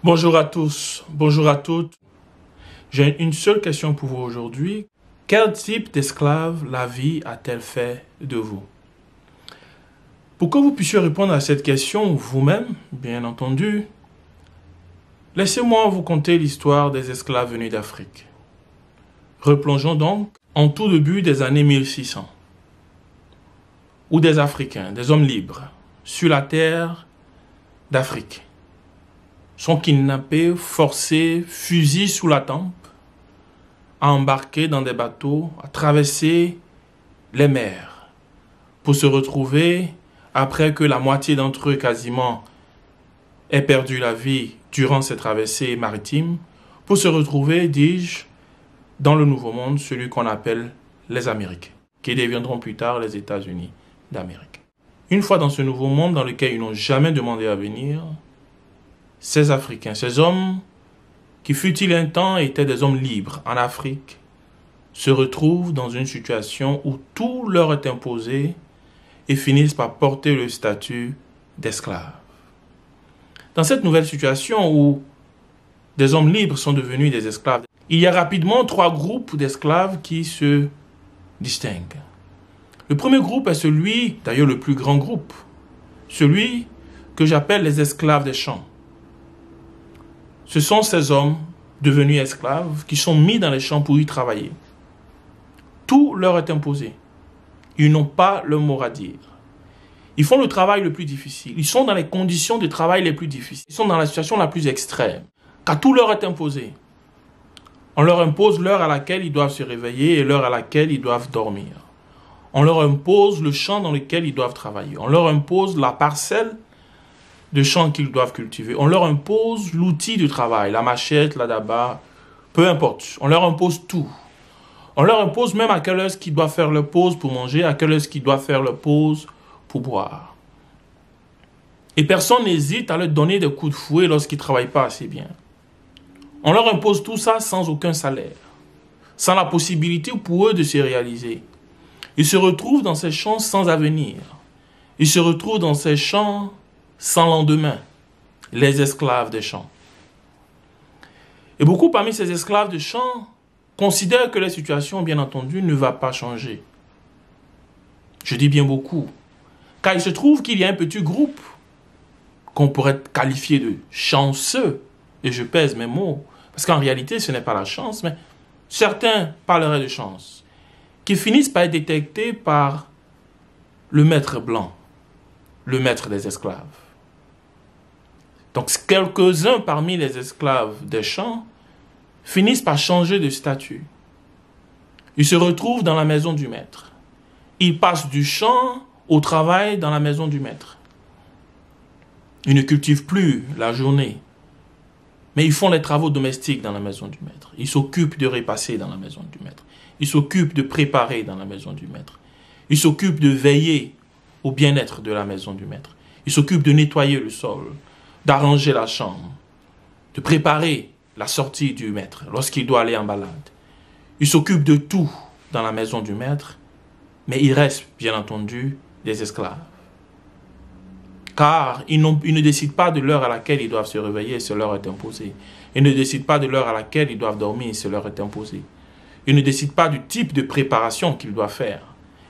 Bonjour à tous, bonjour à toutes. J'ai une seule question pour vous aujourd'hui. Quel type d'esclave la vie a-t-elle fait de vous? Pour que vous puissiez répondre à cette question vous-même, bien entendu, laissez-moi vous conter l'histoire des esclaves venus d'Afrique. Replongeons donc en tout début des années 1600, où des Africains, des hommes libres, sur la terre d'Afrique, sont kidnappés, forcés, fusillés sous la tempe, à embarquer dans des bateaux, à traverser les mers, pour se retrouver, après que la moitié d'entre eux quasiment aient perdu la vie durant ces traversées maritimes, pour se retrouver, dis-je, dans le Nouveau Monde, celui qu'on appelle les Amériques, qui deviendront plus tard les États-Unis d'Amérique. Une fois dans ce Nouveau Monde dans lequel ils n'ont jamais demandé à venir, ces Africains, ces hommes qui fut-il un temps étaient des hommes libres en Afrique, se retrouvent dans une situation où tout leur est imposé et finissent par porter le statut d'esclaves. Dans cette nouvelle situation où des hommes libres sont devenus des esclaves, il y a rapidement trois groupes d'esclaves qui se distinguent. Le premier groupe est celui, d'ailleurs le plus grand groupe, celui que j'appelle les esclaves des champs. Ce sont ces hommes devenus esclaves qui sont mis dans les champs pour y travailler. Tout leur est imposé. Ils n'ont pas le mot à dire. Ils font le travail le plus difficile. Ils sont dans les conditions de travail les plus difficiles. Ils sont dans la situation la plus extrême. Car tout leur est imposé. On leur impose l'heure à laquelle ils doivent se réveiller et l'heure à laquelle ils doivent dormir. On leur impose le champ dans lequel ils doivent travailler. On leur impose la parcelle de champs qu'ils doivent cultiver. On leur impose l'outil de travail, la machette, la daba, peu importe. On leur impose tout. On leur impose même à quelle heure ils doivent faire leur pause pour manger, à quelle heure ils doivent faire leur pause pour boire. Et personne n'hésite à leur donner des coups de fouet lorsqu'ils ne travaillent pas assez bien. On leur impose tout ça sans aucun salaire, sans la possibilité pour eux de se réaliser. Ils se retrouvent dans ces champs sans avenir. Ils se retrouvent dans ces champs sans lendemain, les esclaves des champs. Et beaucoup parmi ces esclaves des champs considèrent que la situation, bien entendu, ne va pas changer. Je dis bien beaucoup, car il se trouve qu'il y a un petit groupe qu'on pourrait qualifier de chanceux, et je pèse mes mots, parce qu'en réalité, ce n'est pas la chance, mais certains parleraient de chance, qui finissent par être détectés par le maître blanc, le maître des esclaves. Donc, quelques-uns parmi les esclaves des champs finissent par changer de statut. Ils se retrouvent dans la maison du maître. Ils passent du champ au travail dans la maison du maître. Ils ne cultivent plus la journée, mais ils font les travaux domestiques dans la maison du maître. Ils s'occupent de repasser dans la maison du maître. Ils s'occupent de préparer dans la maison du maître. Ils s'occupent de veiller au bien-être de la maison du maître. Ils s'occupent de nettoyer le sol, d'arranger la chambre, de préparer la sortie du maître lorsqu'il doit aller en balade. Ils s'occupent de tout dans la maison du maître, mais ils restent, bien entendu, des esclaves. Car ils ne décident pas de l'heure à laquelle ils doivent se réveiller, ce leur est imposé. Ils ne décident pas de l'heure à laquelle ils doivent dormir, ce leur est imposé. Ils ne décident pas du type de préparation qu'ils doivent faire.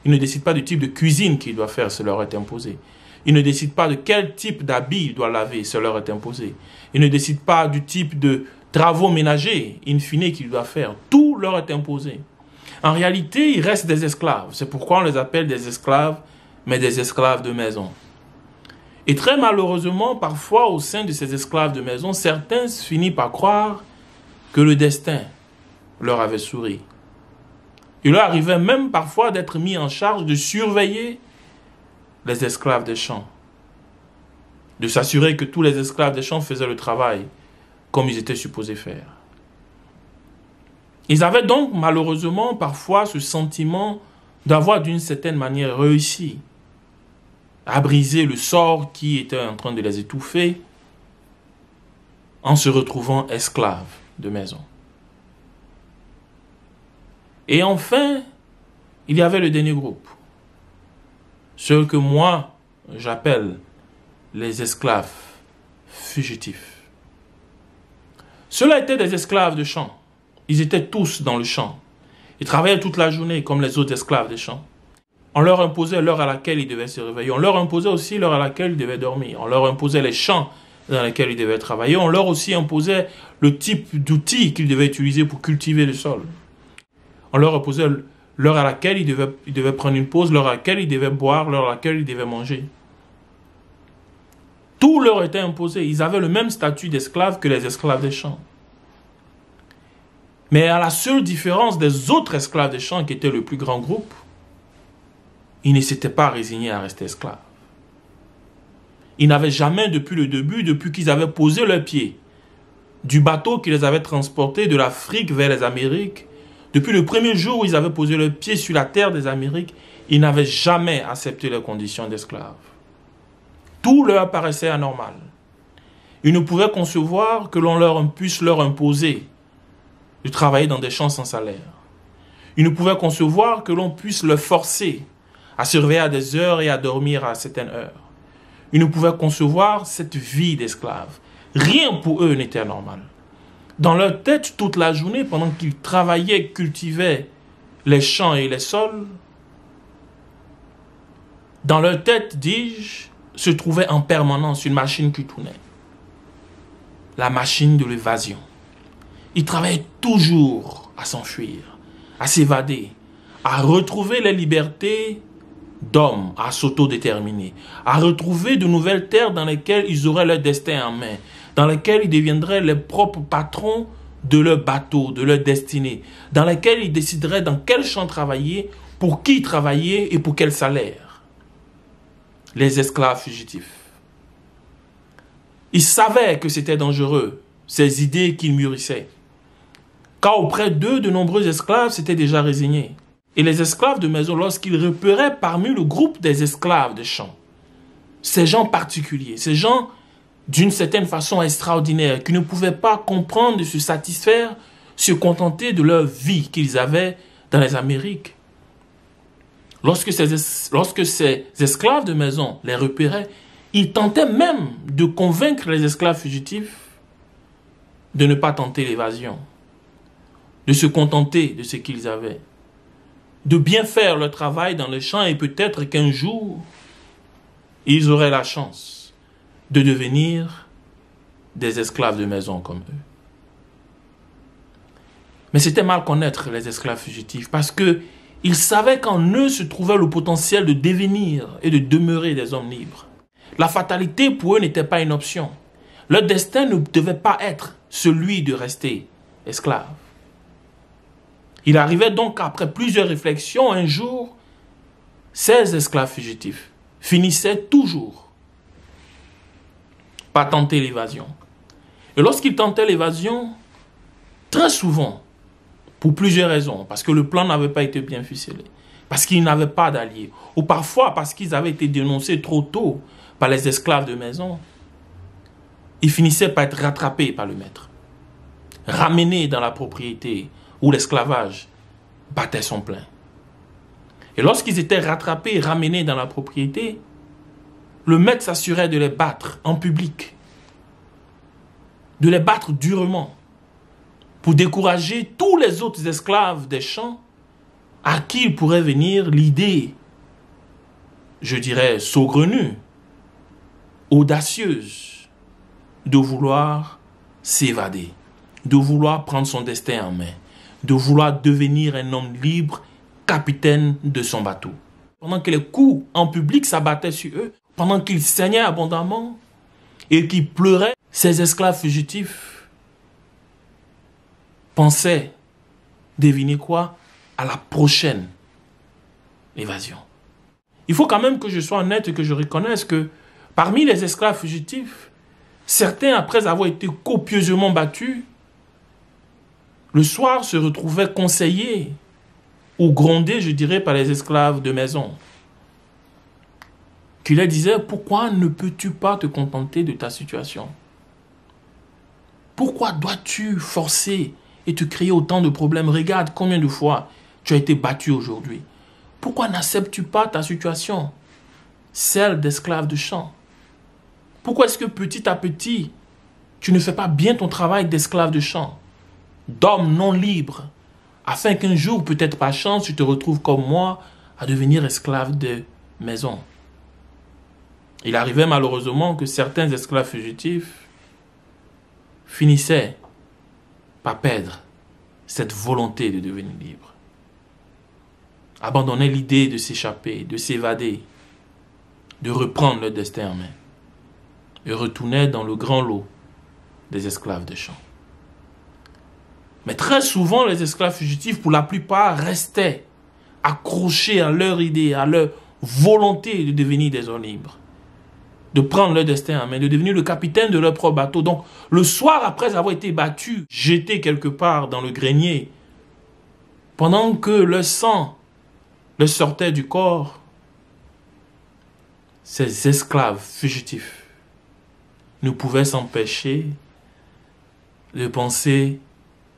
Ils ne décident pas du type de cuisine qu'ils doivent faire, ce leur est imposé. Ils ne décident pas de quel type d'habit ils doivent laver, ce leur est imposé. Ils ne décident pas du type de travaux ménagers, in fine, qu'ils doivent faire. Tout leur est imposé. En réalité, ils restent des esclaves. C'est pourquoi on les appelle des esclaves, mais des esclaves de maison. Et très malheureusement, parfois, au sein de ces esclaves de maison, certains finissent par croire que le destin leur avait souri. Il leur arrivait même parfois d'être mis en charge de surveiller les esclaves des champs, de s'assurer que tous les esclaves des champs faisaient le travail comme ils étaient supposés faire. Ils avaient donc malheureusement parfois ce sentiment d'avoir d'une certaine manière réussi à briser le sort qui était en train de les étouffer en se retrouvant esclaves de maison. Et enfin, il y avait le dernier groupe, ceux que moi j'appelle les esclaves fugitifs. Ceux-là étaient des esclaves de champ. Ils étaient tous dans le champ. Ils travaillaient toute la journée comme les autres esclaves des champs. On leur imposait l'heure à laquelle ils devaient se réveiller. On leur imposait aussi l'heure à laquelle ils devaient dormir. On leur imposait les champs dans lesquels ils devaient travailler. On leur aussi imposait le type d'outils qu'ils devaient utiliser pour cultiver le sol. On leur imposait l'heure à laquelle ils devaient prendre une pause, l'heure à laquelle ils devaient boire, l'heure à laquelle ils devaient manger. Tout leur était imposé. Ils avaient le même statut d'esclaves que les esclaves des champs. Mais à la seule différence des autres esclaves des champs, qui étaient le plus grand groupe, ils ne s'étaient pas résignés à rester esclaves. Ils n'avaient jamais, depuis le début, depuis qu'ils avaient posé leurs pieds du bateau qui les avait transportés de l'Afrique vers les Amériques, depuis le premier jour où ils avaient posé leurs pieds sur la terre des Amériques, ils n'avaient jamais accepté les conditions d'esclaves. Tout leur paraissait anormal. Ils ne pouvaient concevoir que l'on puisse leur imposer de travailler dans des champs sans salaire. Ils ne pouvaient concevoir que l'on puisse leur forcer à se réveiller à des heures et à dormir à certaines heures. Ils ne pouvaient concevoir cette vie d'esclave. Rien pour eux n'était normal. Dans leur tête, toute la journée, pendant qu'ils travaillaient, cultivaient les champs et les sols, dans leur tête, dis-je, se trouvait en permanence une machine qui tournait. La machine de l'évasion. Ils travaillaient toujours à s'enfuir, à s'évader, à retrouver les libertés d'hommes, à s'autodéterminer, à retrouver de nouvelles terres dans lesquelles ils auraient leur destin en main, dans lesquelles ils deviendraient les propres patrons de leur bateau, de leur destinée, dans lesquelles ils décideraient dans quel champ travailler, pour qui travailler et pour quel salaire. Les esclaves fugitifs. Ils savaient que c'était dangereux, ces idées qu'ils mûrissaient, car auprès d'eux, de nombreux esclaves s'étaient déjà résignés. Et les esclaves de maison, lorsqu'ils repéraient parmi le groupe des esclaves de champ, ces gens particuliers, ces gens d'une certaine façon extraordinaire, qui ne pouvaient pas comprendre de se satisfaire, se contenter de leur vie qu'ils avaient dans les Amériques. Lorsque ces esclaves de maison les repéraient, ils tentaient même de convaincre les esclaves fugitifs de ne pas tenter l'évasion, de se contenter de ce qu'ils avaient, de bien faire leur travail dans le champ, et peut-être qu'un jour, ils auraient la chance de devenir des esclaves de maison comme eux. Mais c'était mal connaître les esclaves fugitifs, parce qu'ils savaient qu'en eux se trouvait le potentiel de devenir et de demeurer des hommes libres. La fatalité pour eux n'était pas une option. Leur destin ne devait pas être celui de rester esclaves. Il arrivait donc, après plusieurs réflexions, un jour, ces esclaves fugitifs finissaient toujours par tenter l'évasion. Et lorsqu'ils tentaient l'évasion, très souvent, pour plusieurs raisons, parce que le plan n'avait pas été bien ficelé, parce qu'ils n'avaient pas d'alliés, ou parfois parce qu'ils avaient été dénoncés trop tôt par les esclaves de maison, ils finissaient par être rattrapés par le maître, ramenés dans la propriété où l'esclavage battait son plein. Et lorsqu'ils étaient rattrapés et ramenés dans la propriété, le maître s'assurait de les battre en public, de les battre durement, pour décourager tous les autres esclaves des champs à qui il pourrait venir l'idée, je dirais saugrenue, audacieuse, de vouloir s'évader, de vouloir prendre son destin en main, de vouloir devenir un homme libre, capitaine de son bateau. Pendant que les coups en public s'abattaient sur eux, pendant qu'ils saignaient abondamment et qu'ils pleuraient, ces esclaves fugitifs pensaient deviner quoi? À la prochaine évasion. Il faut quand même que je sois honnête et que je reconnaisse que parmi les esclaves fugitifs, certains, après avoir été copieusement battus, le soir se retrouvaient conseillés ou grondés, je dirais, par les esclaves de maison, qui leur disaient: pourquoi ne peux-tu pas te contenter de ta situation? Pourquoi dois-tu forcer et te créer autant de problèmes? Regarde combien de fois tu as été battu aujourd'hui. Pourquoi n'acceptes-tu pas ta situation, celle d'esclave de champ? Pourquoi est-ce que petit à petit, tu ne fais pas bien ton travail d'esclave de champ, d'homme non libre, afin qu'un jour, peut-être par chance, tu te retrouves comme moi à devenir esclave de maison. Il arrivait malheureusement que certains esclaves fugitifs finissaient par perdre cette volonté de devenir libre, abandonnaient l'idée de s'échapper, de s'évader, de reprendre leur destin en main, et retournaient dans le grand lot des esclaves de champ. Mais très souvent, les esclaves fugitifs, pour la plupart, restaient accrochés à leur idée, à leur volonté de devenir des hommes libres, de prendre leur destin en main, de devenir le capitaine de leur propre bateau. Donc, le soir, après avoir été battus, jetés quelque part dans le grenier, pendant que leur sang leur sortait du corps, ces esclaves fugitifs ne pouvaient s'empêcher de penser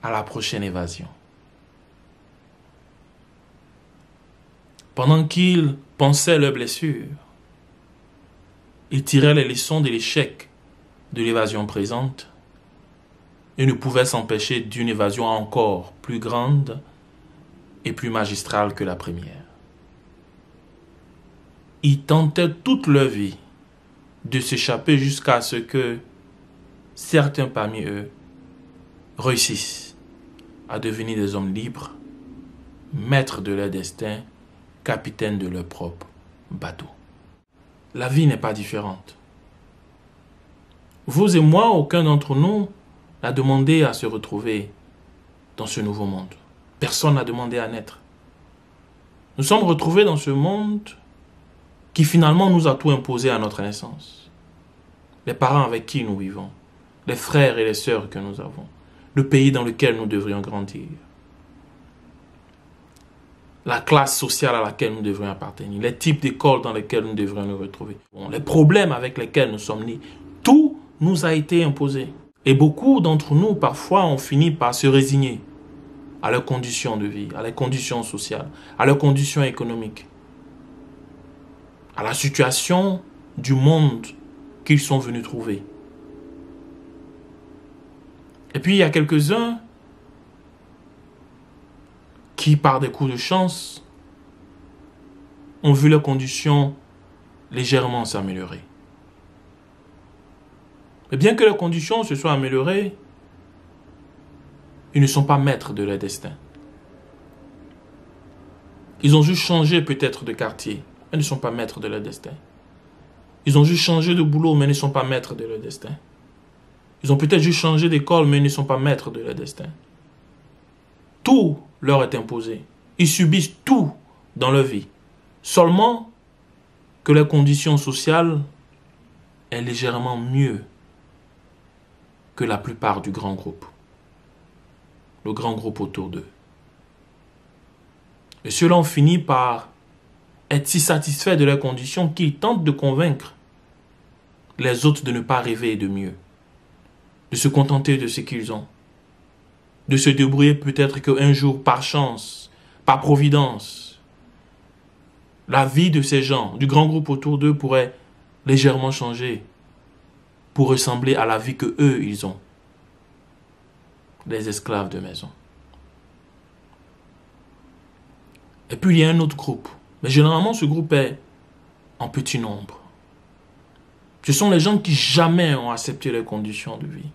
à la prochaine évasion. Pendant qu'ils pensaient leurs blessures, ils tiraient les leçons de l'échec de l'évasion présente et ne pouvaient s'empêcher d'une évasion encore plus grande et plus magistrale que la première. Ils tentaient toute leur vie de s'échapper jusqu'à ce que certains parmi eux réussissent à devenir des hommes libres, maîtres de leur destin, capitaines de leur propre bateau. La vie n'est pas différente. Vous et moi, aucun d'entre nous n'a demandé à se retrouver dans ce nouveau monde. Personne n'a demandé à naître. Nous sommes retrouvés dans ce monde qui finalement nous a tout imposé à notre naissance. Les parents avec qui nous vivons, les frères et les sœurs que nous avons, le pays dans lequel nous devrions grandir, la classe sociale à laquelle nous devrions appartenir, les types d'écoles dans lesquelles nous devrions nous retrouver, les problèmes avec lesquels nous sommes nés, tout nous a été imposé. Et beaucoup d'entre nous, parfois, ont fini par se résigner à leurs conditions de vie, à leurs conditions sociales, à leurs conditions économiques, à la situation du monde qu'ils sont venus trouver. Et puis, il y a quelques-uns qui, par des coups de chance, ont vu leurs conditions légèrement s'améliorer. Mais bien que leurs conditions se soient améliorées, ils ne sont pas maîtres de leur destin. Ils ont juste changé peut-être de quartier, mais ne sont pas maîtres de leur destin. Ils ont juste changé de boulot, mais ne sont pas maîtres de leur destin. Ils ont peut-être juste changé d'école, mais ne sont pas maîtres de leur destin. Tout leur est imposé. Ils subissent tout dans leur vie. Seulement que les conditions sociales est légèrement mieux que la plupart du grand groupe. Le grand groupe autour d'eux. Et ceux-là ont fini par être si satisfaits de leurs conditions qu'ils tentent de convaincre les autres de ne pas rêver de mieux, de se contenter de ce qu'ils ont, de se débrouiller peut-être qu'un jour, par chance, par providence, la vie de ces gens, du grand groupe autour d'eux, pourrait légèrement changer pour ressembler à la vie que eux, ils ont. Les esclaves de maison. Et puis il y a un autre groupe. Mais généralement, ce groupe est en petit nombre. Ce sont les gens qui jamais ont accepté leurs conditions de vie.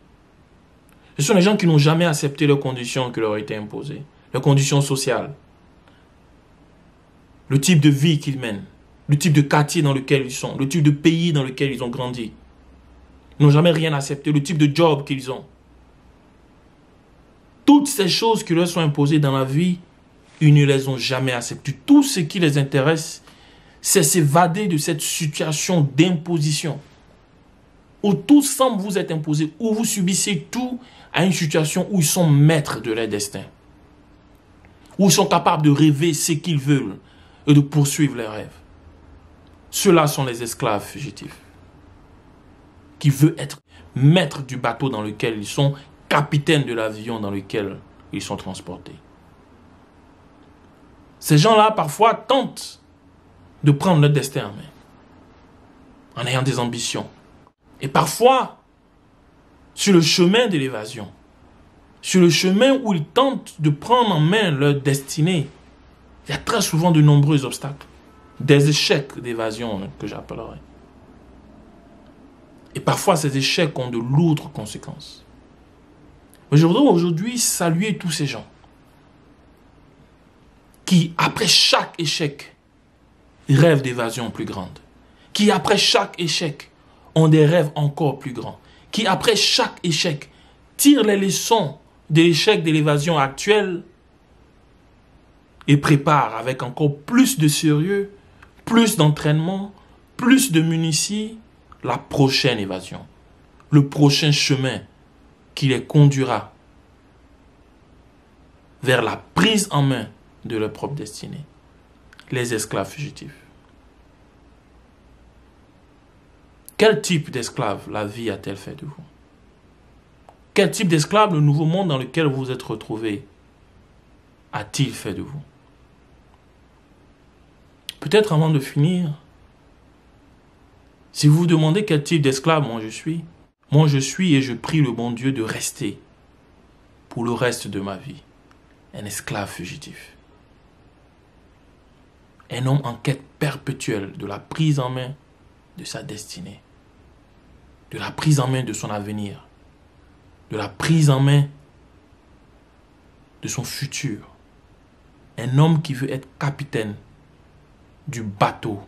Ce sont les gens qui n'ont jamais accepté leurs conditions qui leur ont été imposées. Leurs conditions sociales. Le type de vie qu'ils mènent. Le type de quartier dans lequel ils sont. Le type de pays dans lequel ils ont grandi. Ils n'ont jamais rien accepté. Le type de job qu'ils ont. Toutes ces choses qui leur sont imposées dans la vie, ils ne les ont jamais acceptées. Tout ce qui les intéresse, c'est s'évader de cette situation d'imposition. Où tout semble vous être imposé, où vous subissez tout à une situation où ils sont maîtres de leur destin. Où ils sont capables de rêver ce qu'ils veulent et de poursuivre leurs rêves. Ceux-là sont les esclaves fugitifs. Qui veulent être maîtres du bateau dans lequel ils sont, capitaines de l'avion dans lequel ils sont transportés. Ces gens-là, parfois, tentent de prendre leur destin en main. En ayant des ambitions. Et parfois, sur le chemin de l'évasion, sur le chemin où ils tentent de prendre en main leur destinée, il y a très souvent de nombreux obstacles, des échecs d'évasion que j'appellerais. Et parfois, ces échecs ont de lourdes conséquences. Mais je voudrais aujourd'hui saluer tous ces gens qui, après chaque échec, rêvent d'évasion plus grande, qui, après chaque échec, ont des rêves encore plus grands, qui, après chaque échec, tirent les leçons de l'échec de l'évasion actuelle et préparent avec encore plus de sérieux, plus d'entraînement, plus de munitions, la prochaine évasion, le prochain chemin qui les conduira vers la prise en main de leur propre destinée, les esclaves fugitifs. Quel type d'esclave la vie a-t-elle fait de vous? Quel type d'esclave le nouveau monde dans lequel vous vous êtes retrouvés a-t-il fait de vous? Peut-être avant de finir, si vous vous demandez quel type d'esclave moi je suis et je prie le bon Dieu de rester pour le reste de ma vie un esclave fugitif. Un homme en quête perpétuelle de la prise en main de sa destinée, de la prise en main de son avenir, de la prise en main de son futur. Un homme qui veut être capitaine du bateau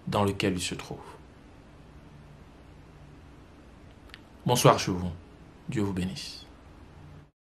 dans lequel il se trouve. Bonsoir chez vous. Dieu vous bénisse.